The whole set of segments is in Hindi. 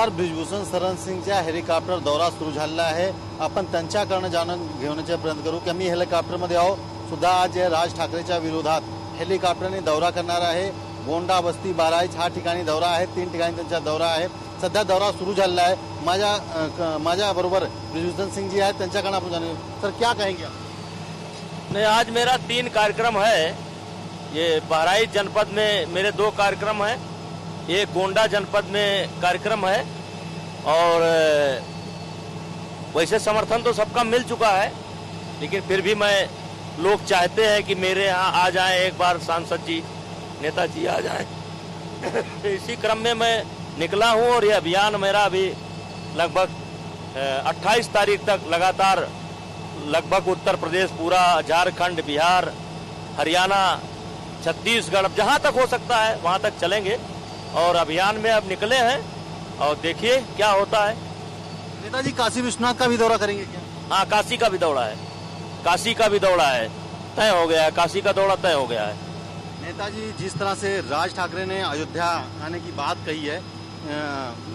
ब्रिजभूषण शरण सिंगचा हेलिकॉप्टर दौरा सुरू झालेला आहे. आपण त्यांच्याकडनं जाणून घेण्याचा प्रयत्न करू की आम्ही हेलिकॉप्टरमध्ये आहोत. सुद्धा आज राज ठाकरेच्या विरोधात हेलिकॉप्टरने दौरा करणार आहे. गोंडा वस्ती बाराईच हा ठिकाणी दौरा आहे. 3 ठिकाणी त्यांचा दौरा आहे. सध्या दौरा सुरू झालेला आहे. माझ्या बरोबर ब्रिजभूषण सिंह जी आहेत, त्यांच्याकडनं आपण जाणून. सर क्या कहेंगे आप? नहीं, आज मेरा 3 कार्यक्रम है. ये बहराइच जनपद में मेरे 2 कार्यक्रम है. एक गोंडा जनपद में कार्यक्रम है. और वैसे समर्थन तो सबका मिल चुका है, लेकिन फिर भी लोग चाहते हैं कि मेरे यहाँ आ जाएं एक बार सांसद जी, नेताजी आ जाएं. इसी क्रम में मैं निकला हूँ और ये अभियान मेरा अभी लगभग 28 तारीख तक लगातार लगभग उत्तर प्रदेश पूरा, झारखंड, बिहार, हरियाणा, छत्तीसगढ़, जहां तक हो सकता है वहां तक चलेंगे. और अभियान में अब निकले हैं और देखिए क्या होता है. नेताजी काशी विश्वनाथ का भी दौरा करेंगे क्या? हाँ, काशी का भी दौड़ा है. काशी का भी दौड़ा है, तय हो गया है. काशी का दौड़ा तय हो गया है. नेताजी, जिस तरह से राज ठाकरे ने अयोध्या आने की बात कही है,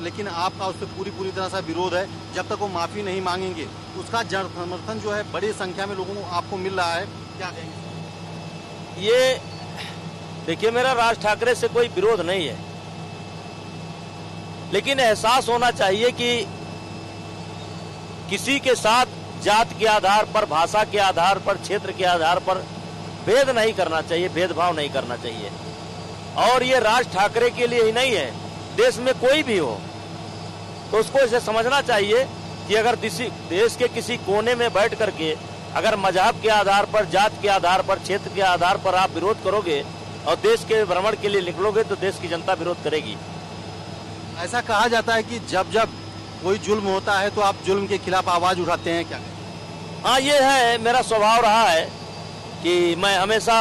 लेकिन आपका उससे पूरी तरह से विरोध है. जब तक वो माफी नहीं मांगेंगे उसका समर्थन जो है बड़ी संख्या में लोगों को आपको मिल रहा है, क्या कहेंगे? ये देखिए, मेरा राज ठाकरे से कोई विरोध नहीं है, लेकिन एहसास होना चाहिए कि किसी के साथ जात के आधार पर, भाषा के आधार पर, क्षेत्र के आधार पर भेद नहीं करना चाहिए, भेदभाव नहीं करना चाहिए. और ये राज ठाकरे के लिए ही नहीं है, देश में कोई भी हो तो उसको इसे समझना चाहिए कि अगर देश के किसी कोने में बैठ करके अगर मजहब के आधार पर, जात के आधार पर, क्षेत्र के आधार पर आप विरोध करोगे और देश के भ्रमण के लिए निकलोगे तो देश की जनता विरोध करेगी. ऐसा कहा जाता है कि जब जब कोई जुल्म होता है तो आप जुल्म के खिलाफ आवाज उठाते हैं, क्या? हाँ, ये है, मेरा स्वभाव रहा है कि मैं हमेशा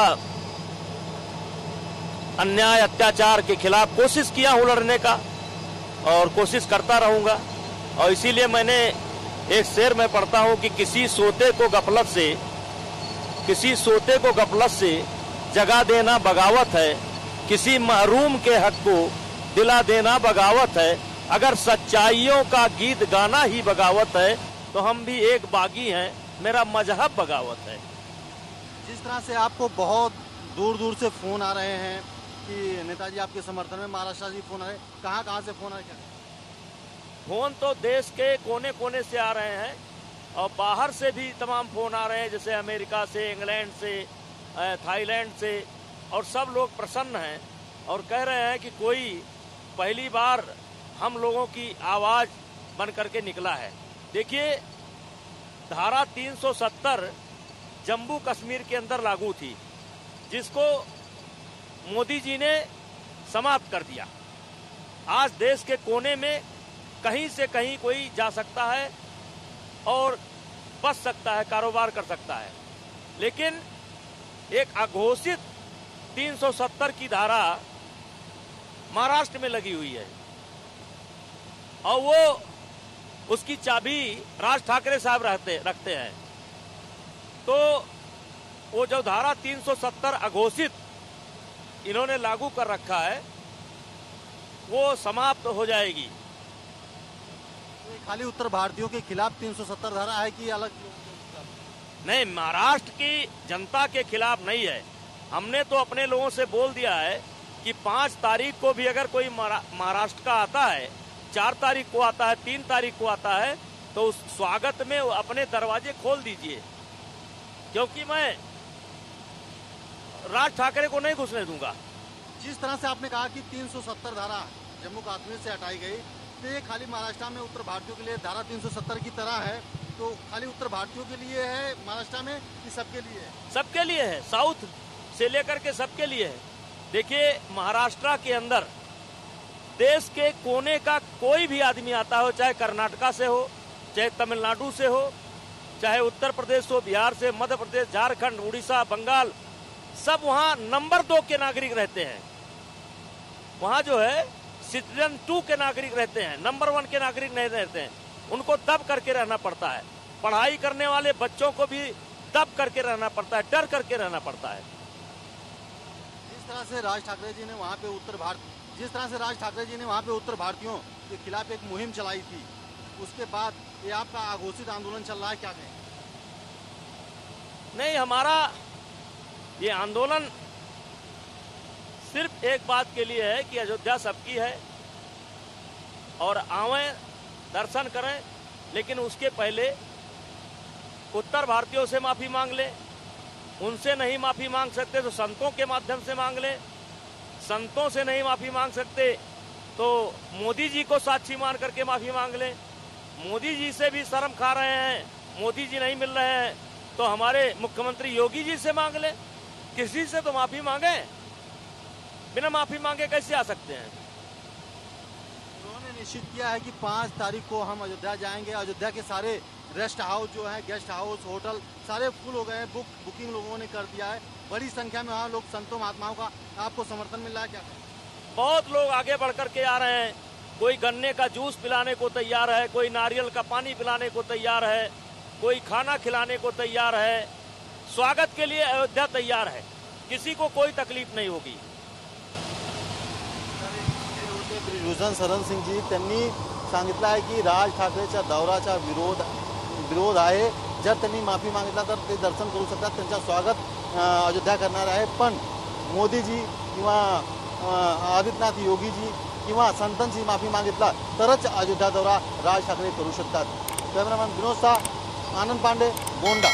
अन्याय, अत्याचार के खिलाफ कोशिश किया हूं लड़ने का और कोशिश करता रहूंगा. और इसीलिए मैंने एक शेर में पढ़ता हूं कि किसी सोते को गफलत से जगा देना बगावत है, किसी महरूम के हक को दिला देना बगावत है. अगर सच्चाइयों का गीत गाना ही बगावत है तो हम भी एक बागी हैं, मेरा मजहब बगावत है. जिस तरह से आपको बहुत दूर से फोन आ रहे हैं कि नेताजी आपके समर्थन में, महाराष्ट्र से फोन आ रहे हैं, कहाँ से फोन आ रहे हैं? फोन तो देश के कोने कोने से आ रहे हैं और बाहर से भी तमाम फोन आ रहे हैं, जैसे अमेरिका से, इंग्लैंड से, थाईलैंड से. और सब लोग प्रसन्न हैं और कह रहे हैं कि कोई पहली बार हम लोगों की आवाज बन करके निकला है. देखिए, धारा 370 जम्मू कश्मीर के अंदर लागू थी, जिसको मोदी जी ने समाप्त कर दिया. आज देश के कोने में कहीं से कहीं कोई जा सकता है और बच सकता है, कारोबार कर सकता है. लेकिन एक अघोषित 370 की धारा महाराष्ट्र में लगी हुई है और वो उसकी चाबी राज ठाकरे साहब रखते हैं. तो वो जो धारा 370 अघोषित इन्होंने लागू कर रखा है वो समाप्त हो जाएगी. खाली उत्तर भारतीयों के खिलाफ 370 धारा है कि अलग? नहीं, महाराष्ट्र की जनता के खिलाफ नहीं है. हमने तो अपने लोगों से बोल दिया है कि 5 तारीख को भी अगर कोई महाराष्ट्र का आता है, 4 तारीख को आता है, 3 तारीख को आता है, तो उस स्वागत में अपने दरवाजे खोल दीजिए, क्योंकि मैं राज ठाकरे को नहीं घुसने दूंगा. जिस तरह से आपने कहा कि 370 धारा जम्मू कश्मीर से हटाई गई, तो ये खाली महाराष्ट्र में उत्तर भारतीयों के लिए धारा 370 की तरह है, तो खाली उत्तर भारतीयों के लिए है महाराष्ट्र में कि सबके लिए है? सबके लिए है, साउथ से लेकर के सबके लिए है. देखिए, महाराष्ट्र के अंदर देश के कोने का कोई भी आदमी आता हो, चाहे कर्नाटका से हो, चाहे तमिलनाडु से हो, चाहे उत्तर प्रदेश हो, बिहार से, मध्य प्रदेश, झारखंड, उड़ीसा, बंगाल, सब वहां नंबर 2 के नागरिक रहते हैं. वहां जो है सिटीजन 2 के नागरिक रहते हैं, नंबर 1 के नागरिक नहीं रहते हैं. उनको दब करके रहना पड़ता है. पढ़ाई करने वाले बच्चों को भी दब करके रहना पड़ता है, डर करके रहना पड़ता है. जिस तरह से राज ठाकरे जी ने वहाँ पे उत्तर भारतीयों के खिलाफ एक मुहिम चलाई थी, उसके बाद ये आपका अघोषित आंदोलन चल रहा है, क्या कहें? नहीं, हमारा ये आंदोलन सिर्फ एक बात के लिए है कि अयोध्या सबकी है और आवें, दर्शन करें, लेकिन उसके पहले उत्तर भारतीयों से माफी मांग ले। उनसे नहीं माफी मांग सकते तो संतों के माध्यम से मांग ले। संतों से नहीं माफी मांग सकते तो मोदी जी को साक्षी मान करके माफी मांग ले। मोदी जी से भी शर्म खा रहे हैं, मोदी जी नहीं मिल रहे हैं तो हमारे मुख्यमंत्री योगी जी से मांग ले। किसी से तो माफी मांगे, बिना माफी मांगे कैसे आ सकते हैं? उन्होंने निश्चित किया है कि 5 तारीख को हम अयोध्या जाएंगे। अयोध्या के सारे रेस्ट हाउस जो है, गेस्ट हाउस, होटल सारे फुल हो गए हैं, बुकिंग लोगों ने कर दिया है। बड़ी संख्या में वहाँ लोग, संतों महात्माओं का आपको समर्थन मिल रहा है, क्या? बहुत लोग आगे बढ़ करके आ रहे हैं। कोई गन्ने का जूस पिलाने को तैयार है, कोई नारियल का पानी पिलाने को तैयार है, कोई खाना खिलाने को तैयार है। स्वागत के लिए अयोध्या तैयार है, किसी को कोई तकलीफ नहीं होगी। ब्रिजभूषण शरण सिंह जी त्यांनी सांगितलं आहे की राज ठाकरेच्या दौऱ्याचा विरोध आहे। जर त्यांनी माफी मागितला तर ते दर्शन करू शकतात, त्यांचं स्वागत अयोध्या करणार आहे। पण मोदीजी किंवा आदित्यनाथ योगीजी किंवा संतांची माफी मागितला तरच अयोध्या दौरा राज ठाकरे करू शकतात। कॅमेरामॅन विनोद शाह, आनंद पांडे, गोंडा।